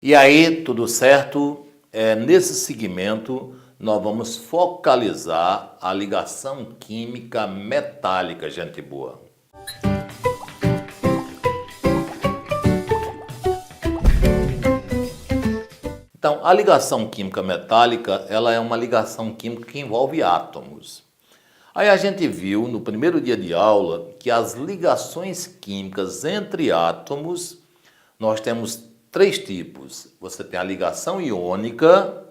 E aí, tudo certo? Nesse segmento, nós vamos focalizar a ligação química metálica, gente boa. Então, a ligação química metálica, ela é uma ligação química que envolve átomos. Aí a gente viu no primeiro dia de aula que as ligações químicas entre átomos, nós temos três tipos. Você tem a ligação iônica,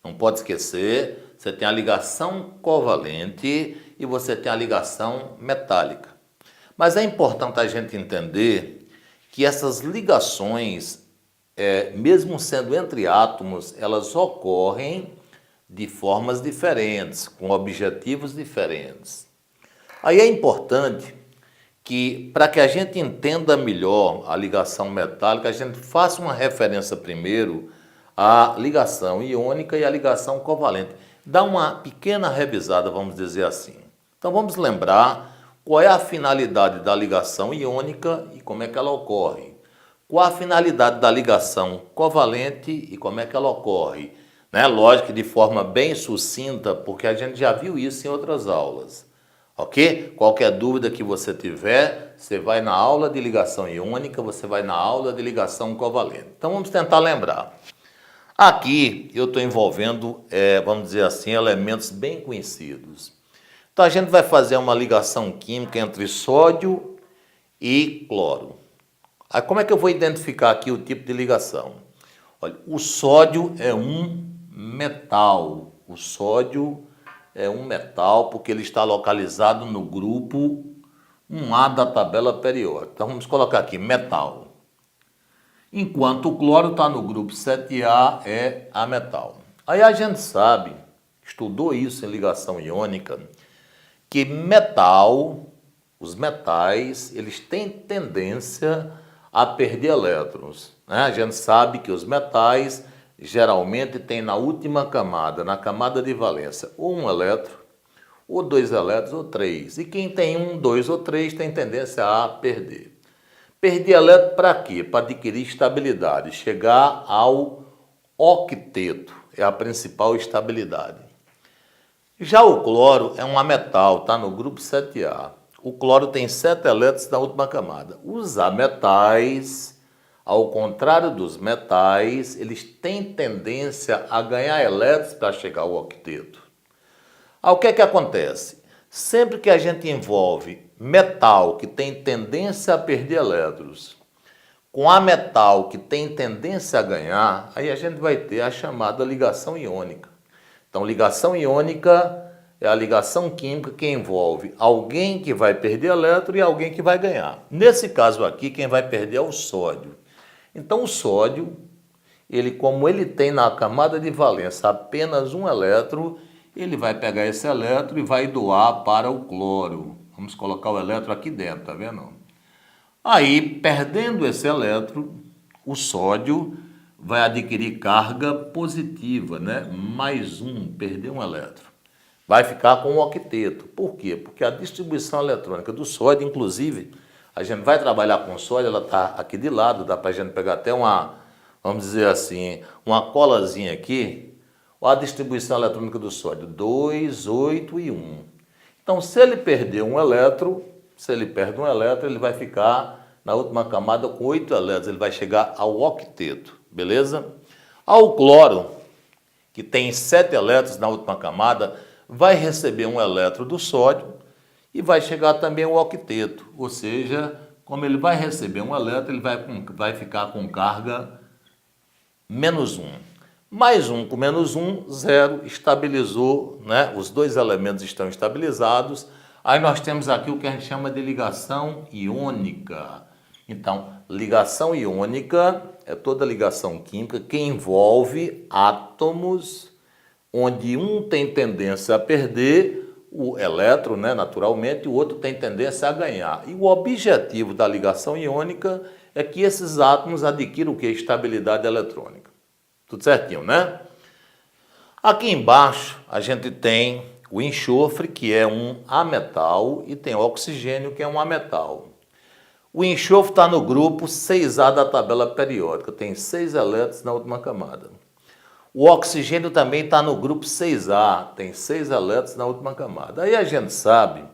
não pode esquecer, você tem a ligação covalente e você tem a ligação metálica. Mas é importante a gente entender que essas ligações, mesmo sendo entre átomos, elas ocorrem de formas diferentes, com objetivos diferentes. Aí é importante que, para que a gente entenda melhor a ligação metálica, a gente faça uma referência primeiro à ligação iônica e à ligação covalente. Dá uma pequena revisada, vamos dizer assim. Então vamos lembrar qual é a finalidade da ligação iônica e como é que ela ocorre. Qual a finalidade da ligação covalente e como é que ela ocorre. Lógico que de forma bem sucinta, porque a gente já viu isso em outras aulas. Ok? Qualquer dúvida que você tiver, você vai na aula de ligação iônica, você vai na aula de ligação covalente. Então vamos tentar lembrar. Aqui eu estou envolvendo, vamos dizer assim, elementos bem conhecidos. Então a gente vai fazer uma ligação química entre sódio e cloro. Aí como é que eu vou identificar aqui o tipo de ligação? Olha, o sódio é um metal. O sódio é um metal porque ele está localizado no grupo 1A da tabela periódica. Então vamos colocar aqui metal. Enquanto o cloro está no grupo 7A, é ametal. Aí a gente sabe, estudou isso em ligação iônica, que metal, os metais, eles têm tendência a perder elétrons. A gente sabe que os metais geralmente têm na última camada, na camada de valência, ou um elétron, ou dois elétrons, ou três. E quem tem um, dois ou três tem tendência a perder. Perder elétron para quê? Para adquirir estabilidade, chegar ao octeto, é a principal estabilidade. Já o cloro é um ametal, está no grupo 7A. O cloro tem 7 elétrons na última camada. Os ametais, ao contrário dos metais, eles têm tendência a ganhar elétrons para chegar ao octeto. O que é que acontece? Sempre que a gente envolve metal que tem tendência a perder elétrons com ametal que tem tendência a ganhar, aí a gente vai ter a chamada ligação iônica. Então, ligação iônica é a ligação química que envolve alguém que vai perder elétron e alguém que vai ganhar. Nesse caso aqui, quem vai perder é o sódio. Então, o sódio, como ele tem na camada de valência apenas um elétron, ele vai pegar esse elétron e vai doar para o cloro. Vamos colocar o elétron aqui dentro, tá vendo? Aí, perdendo esse elétron, o sódio vai adquirir carga positiva, Mais um, perder um elétron. Vai ficar com um octeto. Por quê? Porque a distribuição eletrônica do sódio, inclusive, a gente vai trabalhar com sódio, ela está aqui de lado, dá para a gente pegar até vamos dizer assim, uma colazinha aqui. Olha a distribuição eletrônica do sódio, 2, 8 e 1. Então, se ele perder um elétron, ele vai ficar na última camada com 8 elétrons, ele vai chegar ao octeto, beleza? O cloro, que tem 7 elétrons na última camada, vai receber um elétron do sódio e vai chegar também ao octeto, ou seja, como ele vai receber um elétron, ele vai ficar com carga menos 1. Mais 1 com menos 1, 0, estabilizou, Os dois elementos estão estabilizados. Aí nós temos aqui o que a gente chama de ligação iônica. Então, ligação iônica é toda ligação química que envolve átomos onde um tem tendência a perder o elétron, naturalmente, e o outro tem tendência a ganhar. E o objetivo da ligação iônica é que esses átomos adquiram o que? Estabilidade eletrônica. Tudo certinho, Aqui embaixo a gente tem o enxofre, que é um ametal, e tem o oxigênio, que é um ametal. O enxofre está no grupo 6A da tabela periódica, tem 6 elétrons na última camada. O oxigênio também está no grupo 6A, tem 6 elétrons na última camada. Aí a gente sabe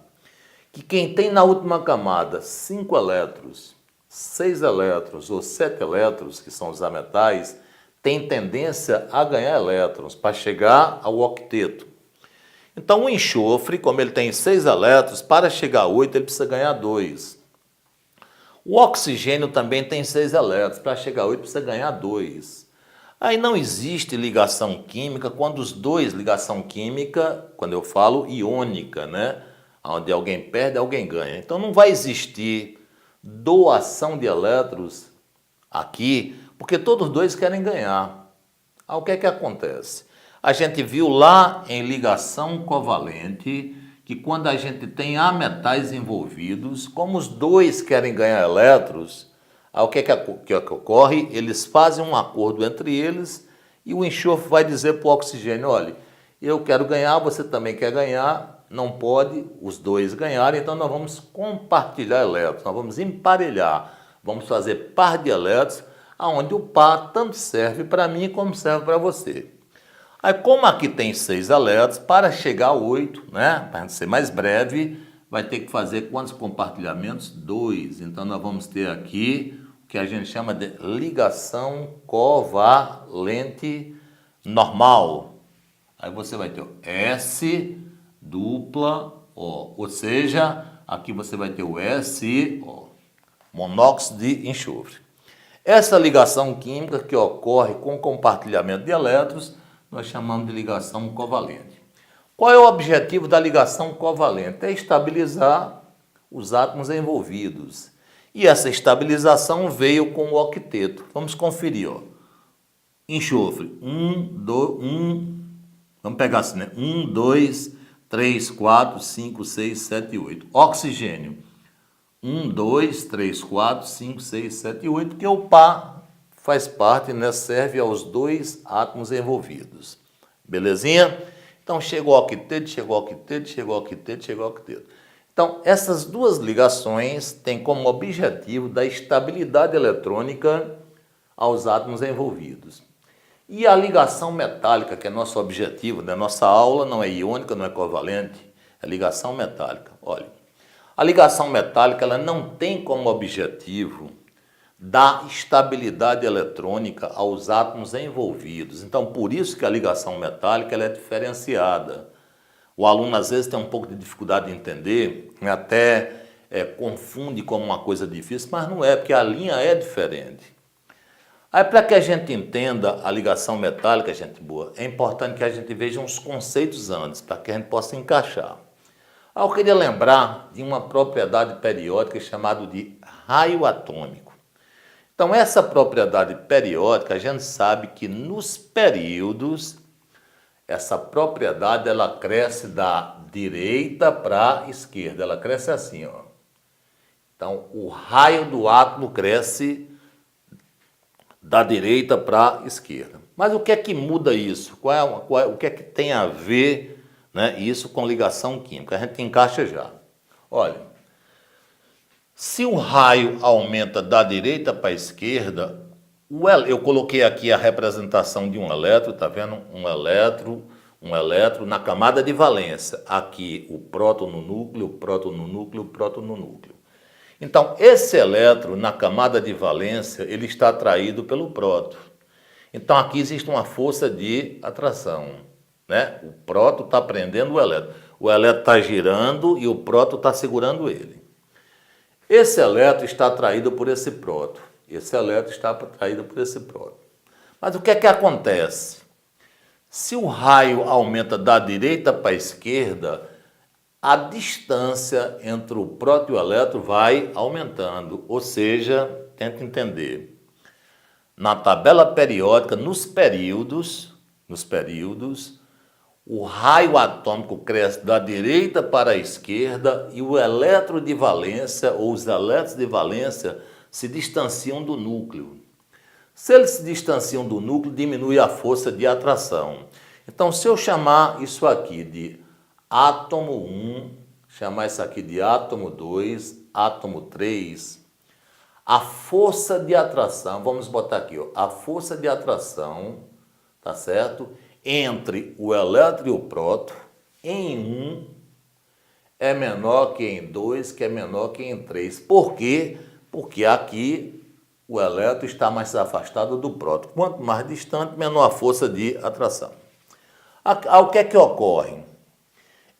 que quem tem na última camada 5 elétrons, 6 elétrons ou 7 elétrons, que são os ametais, tem tendência a ganhar elétrons para chegar ao octeto. Então o enxofre, como ele tem 6 elétrons, para chegar a 8 ele precisa ganhar 2. O oxigênio também tem 6 elétrons, para chegar a 8 precisa ganhar 2. Aí não existe ligação química quando os dois, ligação química, quando eu falo iônica, né? Onde alguém perde, alguém ganha. Então não vai existir doação de elétrons aqui, porque todos os dois querem ganhar. Aí o que é que acontece? A gente viu lá em ligação covalente que quando a gente tem ametais envolvidos, como os dois querem ganhar elétrons, aí o que é que ocorre? Eles fazem um acordo entre eles e o enxofre vai dizer para o oxigênio, olha, eu quero ganhar, você também quer ganhar, não pode os dois ganharem, então nós vamos compartilhar elétrons, nós vamos emparelhar, vamos fazer par de elétrons, onde o par tanto serve para mim como serve para você. Aí, como aqui tem 6 elétrons, para chegar a 8, né, para ser mais breve, vai ter que fazer quantos compartilhamentos? 2. Então, nós vamos ter aqui o que a gente chama de ligação covalente normal. Aí você vai ter o S dupla O, ou seja, aqui você vai ter o SiO, monóxido de enxofre. Essa ligação química que ocorre com compartilhamento de elétrons, nós chamamos de ligação covalente. Qual é o objetivo da ligação covalente? É estabilizar os átomos envolvidos. E essa estabilização veio com o octeto. Vamos conferir, ó. Enxofre, vamos pegar assim, né? 1, 2, 3, 4, 5, 6, 7 e 8. Oxigênio, 1, 2, 3, 4, 5, 6, 7 e 8, porque o par faz parte, né? Serve aos dois átomos envolvidos. Belezinha? Então, chegou ao octeto, chegou ao octeto, chegou ao octeto, chegou ao octeto. Então, essas duas ligações têm como objetivo dar estabilidade eletrônica aos átomos envolvidos. E a ligação metálica, que é nosso objetivo, né? Nossa aula não é iônica, não é covalente, é ligação metálica. Olha, a ligação metálica ela não tem como objetivo dar estabilidade eletrônica aos átomos envolvidos. Então, por isso que a ligação metálica ela é diferenciada. O aluno, às vezes, tem um pouco de dificuldade de entender, até confunde como uma coisa difícil, mas não é, porque a linha é diferente. Aí, para que a gente entenda a ligação metálica, gente boa, é importante que a gente veja uns conceitos antes, para que a gente possa encaixar. Aí eu queria lembrar de uma propriedade periódica chamada de raio atômico. Então, essa propriedade periódica, a gente sabe que nos períodos, essa propriedade ela cresce da direita para a esquerda. Ela cresce assim, ó. Então, o raio do átomo cresce da direita para a esquerda. Mas o que é que muda isso? O que é que tem a ver, né, isso com ligação química? A gente encaixa já. Olha. Se o raio aumenta da direita para a esquerda, eu coloquei aqui a representação de um elétron, tá vendo? Um elétron na camada de valência. Aqui o próton no núcleo, o próton no núcleo, o próton no núcleo. Então, esse elétron na camada de valência, ele está atraído pelo próton. Então, aqui existe uma força de atração, né? O próton está prendendo o elétron. O elétron está girando e o próton está segurando ele. Esse elétron está atraído por esse próton. Esse elétron está atraído por esse próton. Mas o que é que acontece? Se o raio aumenta da direita para a esquerda, a distância entre o próton e o elétron vai aumentando. Ou seja, tenta entender. Na tabela periódica, nos períodos, o raio atômico cresce da direita para a esquerda e o elétron de valência, ou os elétrons de valência, se distanciam do núcleo. Se eles se distanciam do núcleo, diminui a força de atração. Então, se eu chamar isso aqui de átomo 1, chamar isso aqui de átomo 2, átomo 3, A força de atração, vamos botar aqui, ó, a força de atração, tá certo? Entre o elétron e o próton, em 1 é menor que em 2, que é menor que em 3. Por quê? Porque aqui o elétron está mais afastado do próton. Quanto mais distante, menor a força de atração. O que é que ocorre?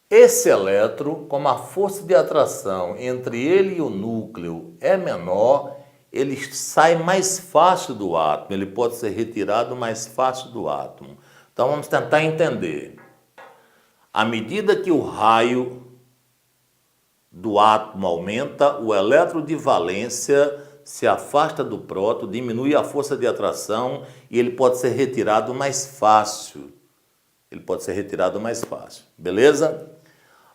Esse elétron, como a força de atração entre ele e o núcleo é menor, ele sai mais fácil do átomo, ele pode ser retirado mais fácil do átomo. Então vamos tentar entender. À medida que o raio do átomo aumenta, o elétron de valência se afasta do próton, diminui a força de atração e ele pode ser retirado mais fácil. Ele pode ser retirado mais fácil, beleza?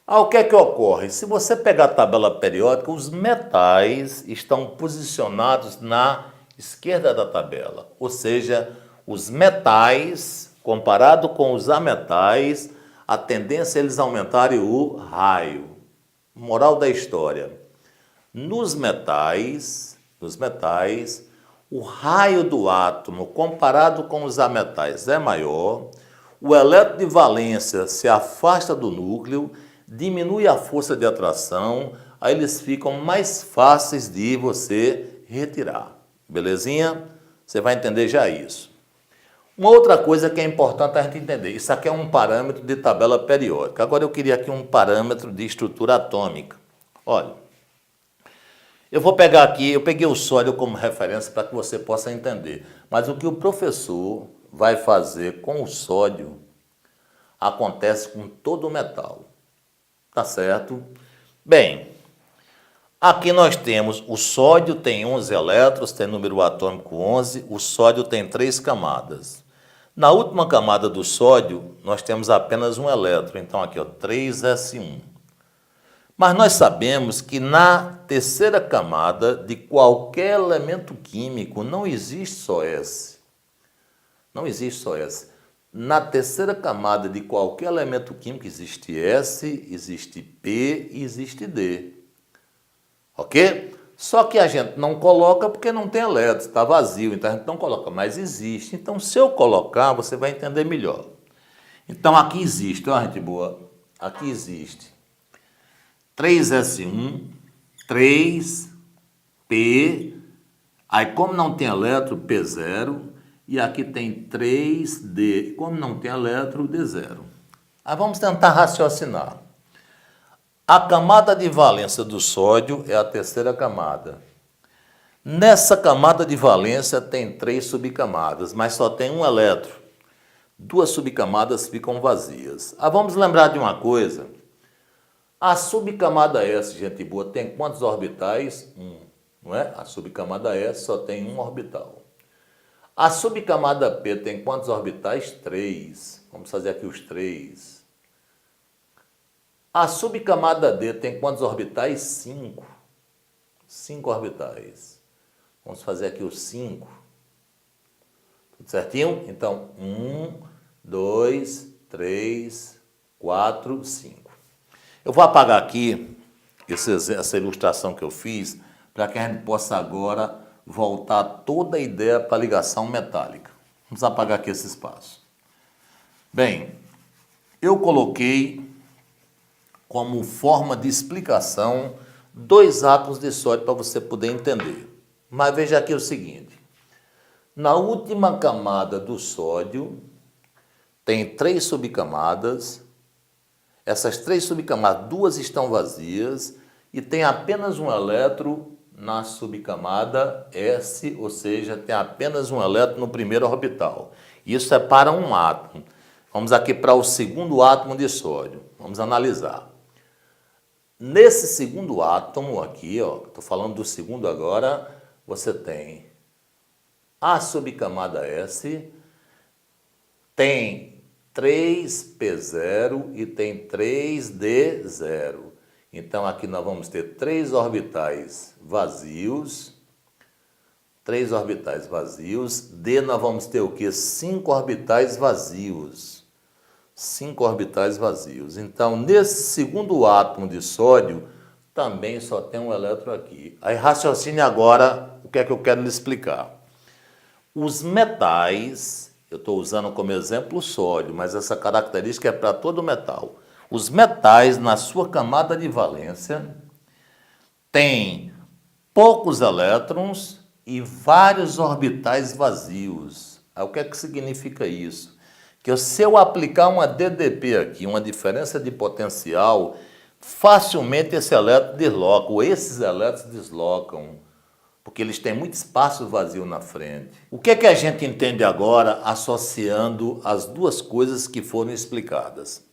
O que é que ocorre? Se você pegar a tabela periódica, os metais estão posicionados na esquerda da tabela. Ou seja, os metais, comparado com os ametais, a tendência é eles aumentarem o raio. Moral da história. Nos metais, o raio do átomo, comparado com os ametais, é maior. O elétron de valência se afasta do núcleo, diminui a força de atração, aí eles ficam mais fáceis de você retirar. Belezinha? Você vai entender já isso. Uma outra coisa que é importante a gente entender, isso aqui é um parâmetro de tabela periódica. Agora eu queria aqui um parâmetro de estrutura atômica. Olha, eu vou pegar aqui, eu peguei o sódio como referência para que você possa entender. Mas o que o professor vai fazer com o sódio acontece com todo o metal. Tá certo? Bem, aqui nós temos o sódio tem 11 elétrons, tem número atômico 11, o sódio tem 3 camadas. Na última camada do sódio, nós temos apenas um elétron, então aqui, ó, 3s1. Mas nós sabemos que na terceira camada de qualquer elemento químico não existe só S. Não existe só S. Na terceira camada de qualquer elemento químico existe S, existe P e existe D. Ok? Só que a gente não coloca porque não tem elétron, está vazio, então a gente não coloca, mas existe. Então, se eu colocar, você vai entender melhor. Então, aqui existe, ó, gente boa, aqui existe 3S1, 3P, aí como não tem elétron, P0, e aqui tem 3D, como não tem elétron, D0. Aí vamos tentar raciocinar. A camada de valência do sódio é a terceira camada. Nessa camada de valência tem 3 subcamadas, mas só tem um elétron. 2 subcamadas ficam vazias. Vamos lembrar de uma coisa. A subcamada S, gente boa, tem quantos orbitais? 1, não é? A subcamada S só tem um orbital. A subcamada P tem quantos orbitais? 3. Vamos fazer aqui os 3. A subcamada D tem quantos orbitais? 5. 5 orbitais. Vamos fazer aqui os 5. Tudo certinho? Então, 1, 2, 3, 4, 5. Eu vou apagar aqui essa ilustração que eu fiz para que a gente possa agora voltar toda a ideia para a ligação metálica. Vamos apagar aqui esse espaço. Bem, eu coloquei como forma de explicação 2 átomos de sódio para você poder entender. Mas veja aqui o seguinte. Na última camada do sódio tem 3 subcamadas. Essas 3 subcamadas, 2 estão vazias e tem apenas um elétron na subcamada S, ou seja, tem apenas um elétron no primeiro orbital. Isso é para um átomo. Vamos aqui para o segundo átomo de sódio. Vamos analisar. Nesse segundo átomo aqui, ó, estou falando do segundo agora, você tem a subcamada S, tem 3P0 e tem 3D0. Então, aqui nós vamos ter 3 orbitais vazios. 3 orbitais vazios. D nós vamos ter o quê? 5 orbitais vazios. 5 orbitais vazios. Então, nesse segundo átomo de sódio, também só tem um elétron aqui. Aí, raciocine agora o que é que eu quero lhe explicar? Os metais, eu estou usando como exemplo o sódio, mas essa característica é para todo metal. Os metais, na sua camada de valência, têm poucos elétrons e vários orbitais vazios. Aí, o que é que significa isso? Que se eu aplicar uma DDP aqui, uma diferença de potencial, facilmente esse elétron desloca, ou esses elétrons deslocam, porque eles têm muito espaço vazio na frente. O que é que a gente entende agora associando as duas coisas que foram explicadas?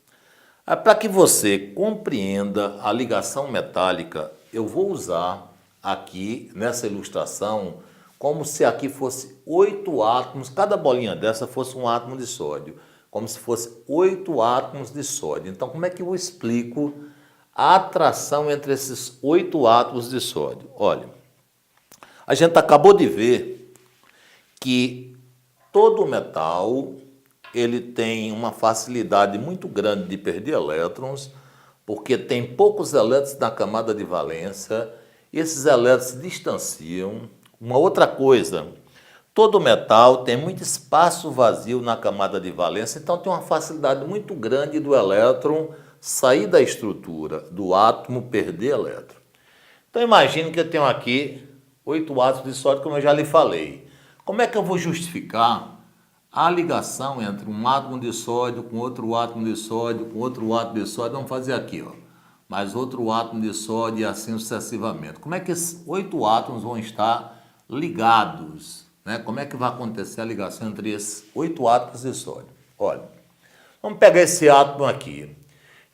Para que você compreenda a ligação metálica, eu vou usar aqui nessa ilustração como se aqui fosse 8 átomos, cada bolinha dessa fosse um átomo de sódio, como se fosse 8 átomos de sódio. Então, como é que eu explico a atração entre esses 8 átomos de sódio? Olha, a gente acabou de ver que todo metal ele tem uma facilidade muito grande de perder elétrons, porque tem poucos elétrons na camada de valência, esses elétrons se distanciam. Uma outra coisa, todo metal tem muito espaço vazio na camada de valência, então tem uma facilidade muito grande do elétron sair da estrutura, do átomo perder elétron. Então imagine que eu tenho aqui 8 átomos de sódio, como eu já lhe falei. Como é que eu vou justificar a ligação entre um átomo de sódio com outro átomo de sódio, com outro átomo de sódio? Vamos fazer aqui, ó, mais outro átomo de sódio e assim sucessivamente. Como é que esses 8 átomos vão estar ligados, né? Como é que vai acontecer a ligação entre esses 8 átomos de sódio? Olha, vamos pegar esse átomo aqui.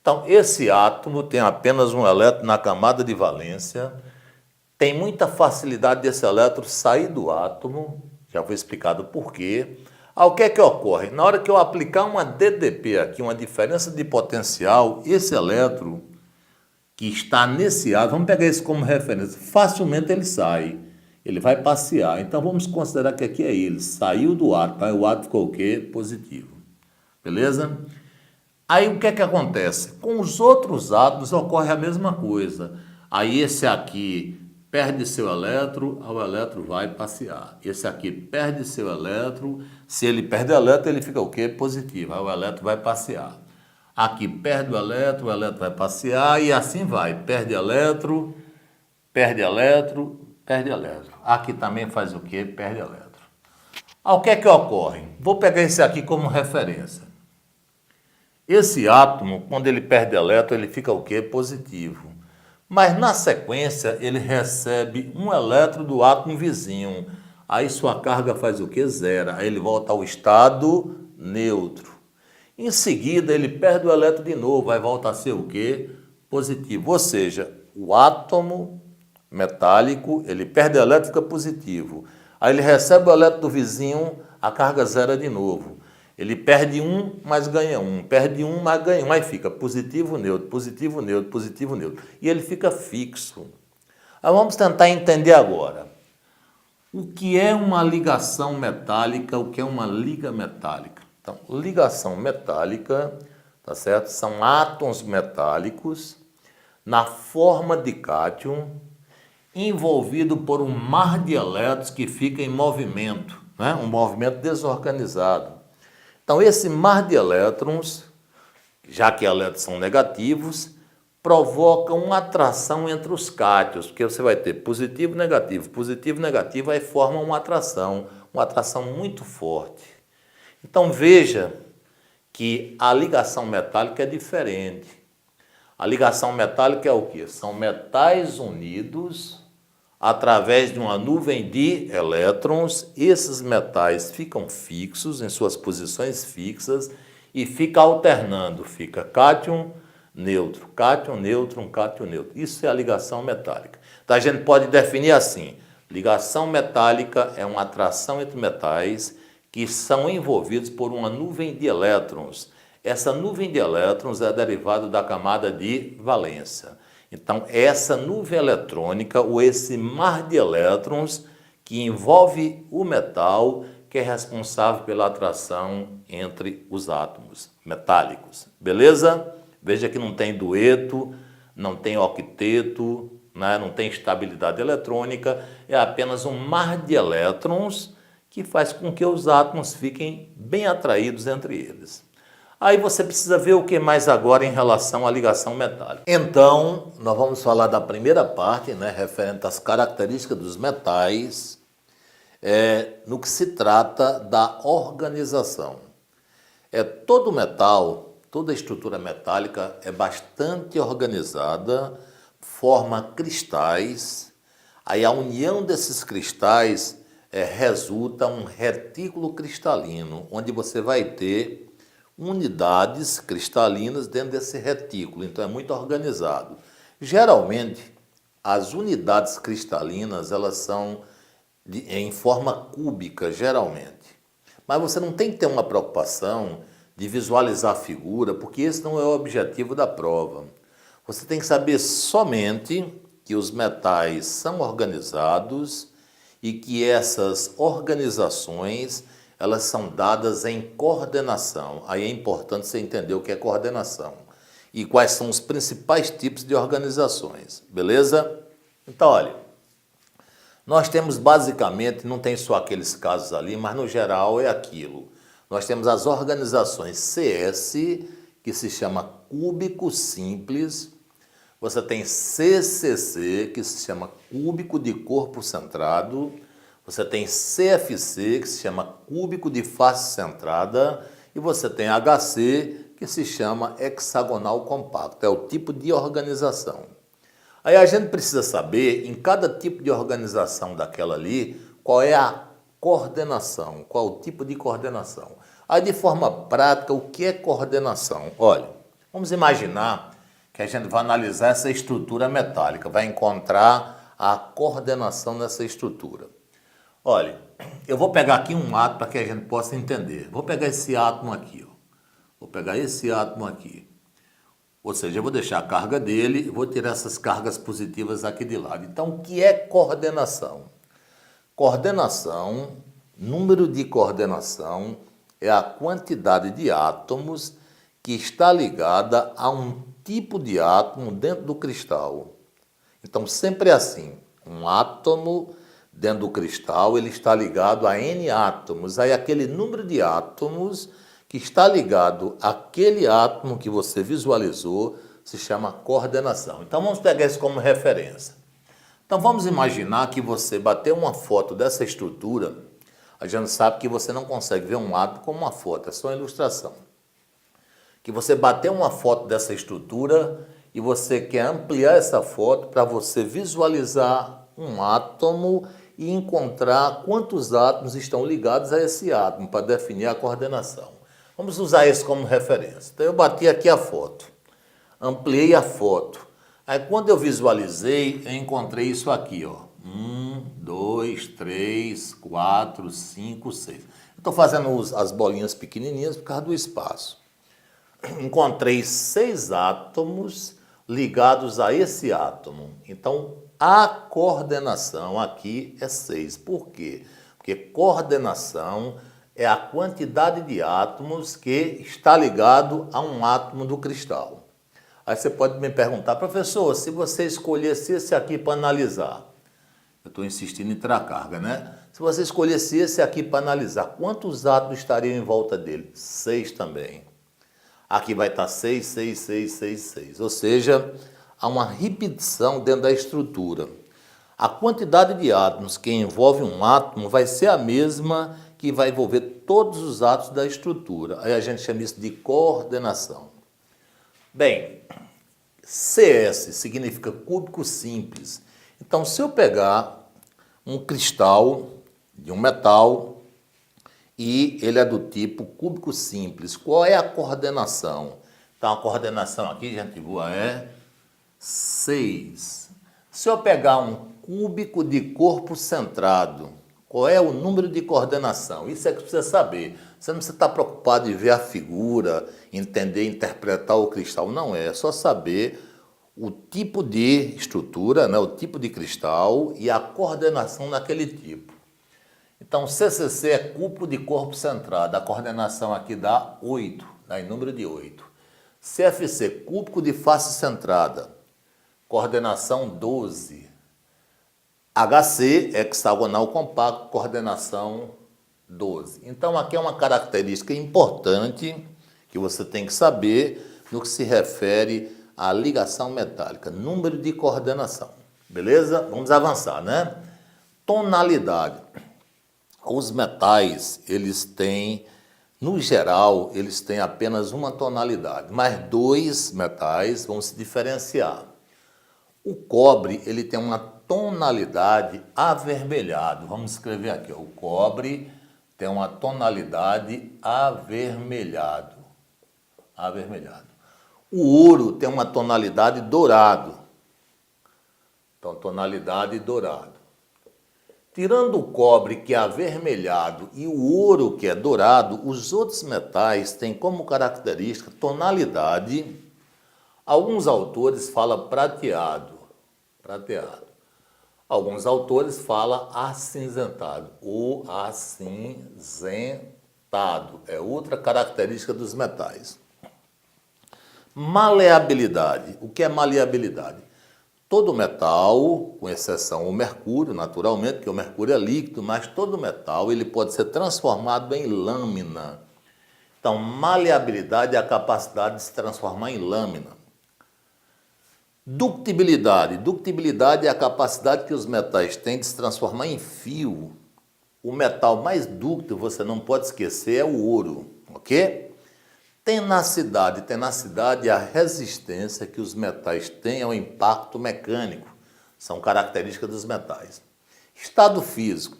Então, esse átomo tem apenas um elétron na camada de valência, tem muita facilidade desse elétron sair do átomo, já foi explicado por quê. O que é que ocorre? Na hora que eu aplicar uma DDP aqui, uma diferença de potencial, esse elétron que está nesse átomo, vamos pegar isso como referência, facilmente ele sai. Ele vai passear. Então, vamos considerar que aqui é ele. Saiu do átomo. Aí o átomo ficou o quê? Positivo. Beleza? Aí, o que é que acontece? Com os outros átomos ocorre a mesma coisa. Aí, esse aqui perde seu elétron, o elétron vai passear. Esse aqui perde seu elétron. Se ele perde o elétron, ele fica o quê? Positivo. Aí, o elétron vai passear. Aqui perde o elétron vai passear e assim vai. Perde elétron, perde elétron, perde elétron. Aqui também faz o quê? Perde elétron. O que é que ocorre? Vou pegar esse aqui como referência. Esse átomo, quando ele perde elétron, ele fica o quê? Positivo. Mas na sequência, ele recebe um elétron do átomo vizinho. Aí sua carga faz o quê? Zero. Aí ele volta ao estado neutro. Em seguida, ele perde o elétron de novo, vai voltar a ser o quê? Positivo. Ou seja, o átomo metálico, ele perde elétron e fica positivo. Aí ele recebe o elétron do vizinho, a carga zero de novo. Ele perde um, mas ganha um. Perde um, mas ganha um. Aí fica positivo, neutro, positivo, neutro, positivo, neutro. E ele fica fixo. Aí vamos tentar entender agora. O que é uma ligação metálica, o que é uma liga metálica? Então, ligação metálica, tá certo? São átomos metálicos na forma de cátion, envolvido por um mar de elétrons que fica em movimento, né? Um movimento desorganizado. Então, esse mar de elétrons, já que elétrons são negativos, provoca uma atração entre os cátions, porque você vai ter positivo, negativo, aí forma uma atração muito forte. Então, veja que a ligação metálica é diferente. A ligação metálica é o quê? São metais unidos através de uma nuvem de elétrons. Esses metais ficam fixos em suas posições fixas e fica alternando. Fica cátion, neutro, cátion, neutro, cátion, neutro. Isso é a ligação metálica. Então, a gente pode definir assim. Ligação metálica é uma atração entre metais que são envolvidos por uma nuvem de elétrons. Essa nuvem de elétrons é derivada da camada de valência. Então, essa nuvem eletrônica, ou esse mar de elétrons que envolve o metal, que é responsável pela atração entre os átomos metálicos. Beleza? Veja que não tem dueto, não tem octeto, né? Não tem estabilidade eletrônica, é apenas um mar de elétrons que faz com que os átomos fiquem bem atraídos entre eles. Aí você precisa ver o que mais agora em relação à ligação metálica. Então, nós vamos falar da primeira parte, né, referente às características dos metais, no que se trata da organização. Todo metal, toda estrutura metálica é bastante organizada, forma cristais, aí a união desses cristais resulta um retículo cristalino, onde você vai ter unidades cristalinas dentro desse retículo, então é muito organizado. Geralmente, as unidades cristalinas, elas são em forma cúbica, geralmente. Mas você não tem que ter uma preocupação de visualizar a figura, porque esse não é o objetivo da prova. Você tem que saber somente que os metais são organizados e que essas organizações elas são dadas em coordenação. Aí é importante você entender o que é coordenação e quais são os principais tipos de organizações, beleza? Então, olha, nós temos basicamente, não tem só aqueles casos ali, mas no geral é aquilo. Nós temos as organizações CS, que se chama cúbico simples. Você tem CCC, que se chama cúbico de corpo centrado. Você tem CFC, que se chama cúbico de face centrada, e você tem HC, que se chama hexagonal compacto. É o tipo de organização. Aí a gente precisa saber, em cada tipo de organização daquela ali, qual é a coordenação, qual o tipo de coordenação. Aí, de forma prática, o que é coordenação? Olha, vamos imaginar que a gente vai analisar essa estrutura metálica, vai encontrar a coordenação dessa estrutura. Olha, eu vou pegar aqui um átomo para que a gente possa entender. Vou pegar esse átomo aqui, ó. Vou pegar esse átomo aqui. Ou seja, eu vou deixar a carga dele e vou tirar essas cargas positivas aqui de lado. Então, o que é coordenação? Coordenação, número de coordenação, é a quantidade de átomos que está ligada a um tipo de átomo dentro do cristal. Então, sempre é assim. Um átomo dentro do cristal, ele está ligado a N átomos. Aí aquele número de átomos que está ligado àquele átomo que você visualizou se chama coordenação. Então vamos pegar isso como referência. Então vamos imaginar que você bateu uma foto dessa estrutura. A gente sabe que você não consegue ver um átomo como uma foto, é só uma ilustração. Que você bateu uma foto dessa estrutura e você quer ampliar essa foto para você visualizar um átomo e encontrar quantos átomos estão ligados a esse átomo para definir a coordenação. Vamos usar isso como referência. Então eu bati aqui a foto, ampliei a foto. Aí quando eu visualizei, eu encontrei isso aqui, ó. 1, 2, 3, 4, 5, 6. Eu estou fazendo as bolinhas pequenininhas por causa do espaço. Encontrei 6 átomos ligados a esse átomo. Então, a coordenação aqui é 6. Por quê? Porque coordenação é a quantidade de átomos que está ligado a um átomo do cristal. Aí você pode me perguntar, professor, se você escolhesse esse aqui para analisar, eu estou insistindo em tirar carga, né? Se você escolhesse esse aqui para analisar, quantos átomos estariam em volta dele? 6 também. Aqui vai estar 6, 6, 6, 6, 6. Ou seja, há uma repetição dentro da estrutura. A quantidade de átomos que envolve um átomo vai ser a mesma que vai envolver todos os átomos da estrutura. Aí a gente chama isso de coordenação. Bem, CS significa cúbico simples. Então, se eu pegar um cristal de um metal e ele é do tipo cúbico simples, qual é a coordenação? Então, a coordenação aqui, gente boa, é 6. Se eu pegar um cúbico de corpo centrado, qual é o número de coordenação? Isso é que você precisa saber. Você não precisa estar preocupado em ver a figura, entender, interpretar o cristal. Não é só saber o tipo de estrutura, né, o tipo de cristal e a coordenação daquele tipo. Então, CCC é cúbico de corpo centrado. A coordenação aqui dá 8, dá em número de 8. CFC, cúbico de face centrada. coordenação 12. HC, hexagonal compacto, coordenação 12. Então, aqui é uma característica importante que você tem que saber no que se refere à ligação metálica, número de coordenação. Beleza? Vamos avançar, né? Tonalidade. Os metais, eles têm, no geral, eles têm apenas uma tonalidade, mas dois metais vão se diferenciar. O cobre, ele tem uma tonalidade avermelhado. Vamos escrever aqui, ó. O cobre tem uma tonalidade avermelhado. Avermelhado. O ouro tem uma tonalidade dourado. Então, tonalidade dourado. Tirando o cobre, que é avermelhado, e o ouro, que é dourado, os outros metais têm como característica tonalidade. Alguns autores falam prateado. Prateado. Alguns autores falam acinzentado. O acinzentado é outra característica dos metais. Maleabilidade. O que é maleabilidade? Todo metal, com exceção o mercúrio, naturalmente, porque o mercúrio é líquido, mas todo metal ele pode ser transformado em lâmina. Então, maleabilidade é a capacidade de se transformar em lâmina. Ductibilidade. Ductibilidade é a capacidade que os metais têm de se transformar em fio. O metal mais dúctil, você não pode esquecer, é o ouro, ok? Tenacidade. Tenacidade é a resistência que os metais têm ao impacto mecânico. São características dos metais. Estado físico.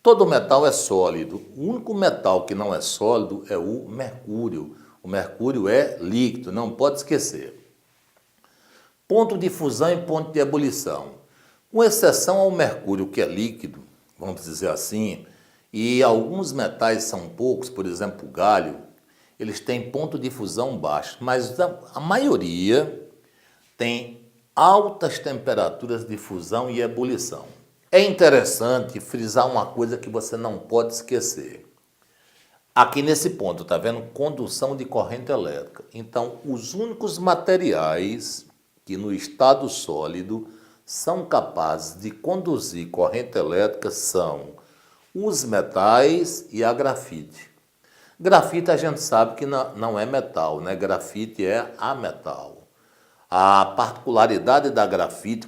Todo metal é sólido. O único metal que não é sólido é o mercúrio. O mercúrio é líquido, não pode esquecer. Ponto de fusão e ponto de ebulição. Com exceção ao mercúrio, que é líquido, vamos dizer assim, e alguns metais são poucos, por exemplo, o galho, eles têm ponto de fusão baixo, mas a maioria tem altas temperaturas de fusão e ebulição. É interessante frisar uma coisa que você não pode esquecer. Aqui nesse ponto, tá vendo? Condução de corrente elétrica. Então, os únicos materiais que no estado sólido são capazes de conduzir corrente elétrica são os metais e a grafite. Grafite a gente sabe que não é metal, né? Grafite é ametal. A particularidade da grafite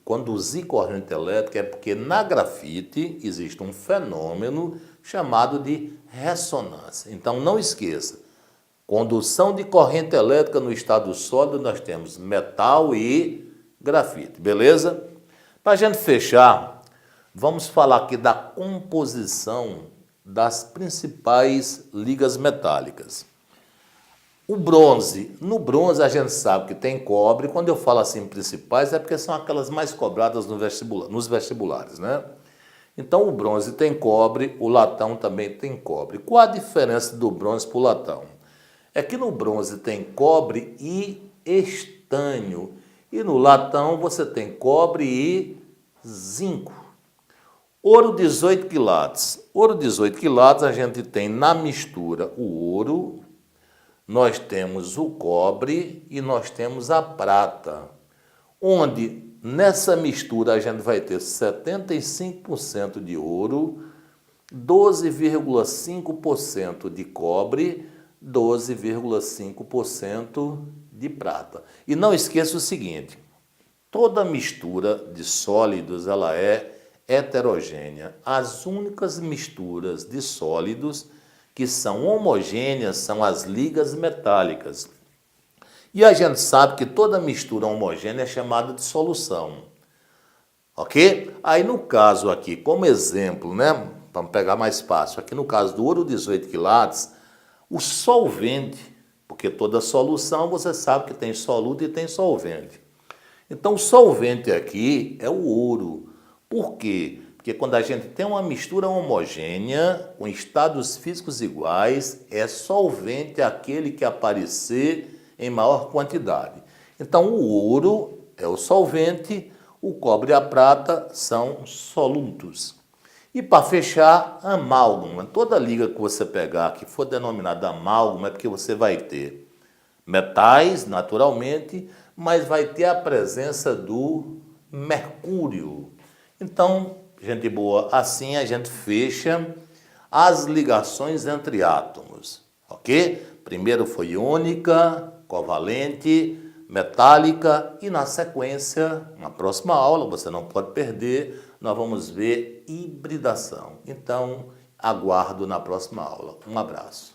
conduzir corrente elétrica é porque na grafite existe um fenômeno chamado de ressonância. Então não esqueça, condução de corrente elétrica no estado sólido nós temos metal e grafite, beleza? Para a gente fechar, vamos falar aqui da composição das principais ligas metálicas. O bronze. No bronze a gente sabe que tem cobre. Quando eu falo assim principais é porque são aquelas mais cobradas nos vestibulares, né? Então o bronze tem cobre, o latão também tem cobre. Qual a diferença do bronze para o latão? É que no bronze tem cobre e estânio. E no latão você tem cobre e zinco. Ouro 18 quilates. Ouro 18 quilates a gente tem na mistura o ouro, nós temos o cobre e nós temos a prata. Onde nessa mistura a gente vai ter 75% de ouro, 12,5% de cobre, 12,5% de prata. E não esqueça o seguinte, toda mistura de sólidos ela é heterogênea. As únicas misturas de sólidos que são homogêneas são as ligas metálicas. E a gente sabe que toda mistura homogênea é chamada de solução. Ok? Aí no caso aqui, como exemplo, né? Vamos pegar mais fácil. Aqui no caso do ouro 18 quilates, o solvente, porque toda solução você sabe que tem soluto e tem solvente. Então o solvente aqui é o ouro. Por quê? Porque quando a gente tem uma mistura homogênea, com estados físicos iguais, é solvente aquele que aparecer em maior quantidade. Então o ouro é o solvente, o cobre e a prata são solutos. E para fechar, amálgama. Toda liga que você pegar que for denominada amálgama é porque você vai ter metais, naturalmente, mas vai ter a presença do mercúrio. Então, gente boa, assim a gente fecha as ligações entre átomos, ok? Primeiro foi iônica, covalente, metálica e na sequência, na próxima aula, você não pode perder, nós vamos ver hibridação. Então, aguardo na próxima aula. Um abraço.